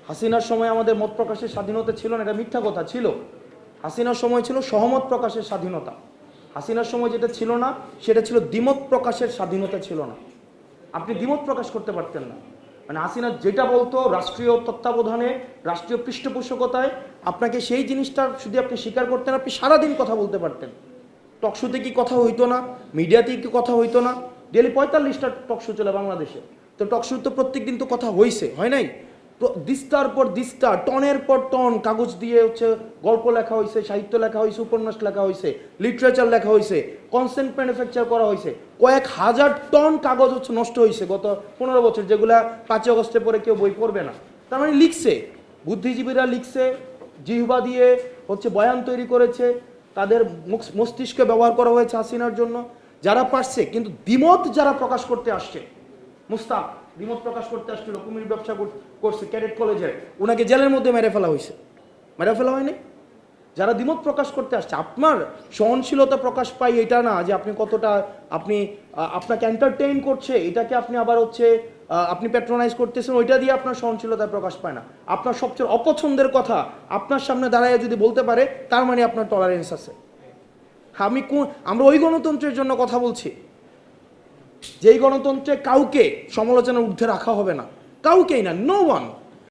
হাসিনার সময় আমাদের মত প্রকাশের স্বাধীনতা ছিল না, এটা মিথ্যা কথা। ছিল, হাসিনার সময় ছিল সহমত প্রকাশের স্বাধীনতা। হাসিনার সময় যেটা ছিল না সেটা ছিল দ্বিমত প্রকাশের স্বাধীনতা ছিল না। আপনি দ্বিমত প্রকাশ করতে পারতেন না। মানে হাসিনা যেটা বলতো রাষ্ট্রীয় তত্ত্বাবধানে, রাষ্ট্রীয় পৃষ্ঠপোষকতায়, আপনাকে সেই জিনিসটা যদি আপনি স্বীকার করতেন, আপনি সারাদিন কথা বলতে পারতেন। টকশোতে কি কথা হইতো না, মিডিয়াতে কি কথা হইতো না। ডেলি 45টা টকশো চলে বাংলাদেশে। তো টকশো তো প্রত্যেক দিন তো কথা হয়েছে, হয় নাই? দিস্তার পর দিস্তা, টনের পর টন কাগজ দিয়ে গল্প লেখা হয়েছে, সাহিত্য লেখা হয়েছে, উপন্যাস লেখা হয়েছে, লিটারেচার লেখা হয়েছে, কনসেন্ট ম্যানুফ্যাকচার করা হয়েছে। কয়েক হাজার টন কাগজ নষ্ট হয়েছে গত 15 বছর, যেগুলা 5 আগস্টের পরে কেউ বই পড়বে না। তার মানে লিখছে, বুদ্ধিজীবীরা লিখছে, জিহ্বা দিয়ে বয়ান তৈরি করেছে, তাদের মস্তিষ্ক ব্যবহার করা হয়েছে হাসিনার জন্য। যারা পারছে, কিন্তু দ্বিমত যারা প্রকাশ করতে আসছে, মুস্তাক দ্বিমত প্রকাশ করতে আসছিল, কুমির ব্যবসা করছে ক্যাডেট কলেজে, ওনাকে জেলের মধ্যে মেরে ফেলা হয়েছে। মেরে ফেলা হয়নি? যারা দ্বিমত প্রকাশ করতে আসছে, আপনার সহনশীলতা প্রকাশ পাই এটা না যে আপনি কতটা আপনাকে এন্টারটেইন করছে, এটাকে আপনি আবার আপনি প্যাট্রোনাইজ করতেছেন, ওইটা দিয়ে আপনার সহনশীলতা প্রকাশ পায় না। আপনার সবচেয়ে অপছন্দের কথা আপনার সামনে দাঁড়ায় যদি বলতে পারে, তার মানে আপনার টলারেন্স আছে। আমরা ওই গণতন্ত্রের জন্য কথা বলছি যেই গণতন্ত্রে কাউকে সমালোচনার ঊর্ধ্বে রাখা হবে না, কাউকেই না, নো ওয়ান।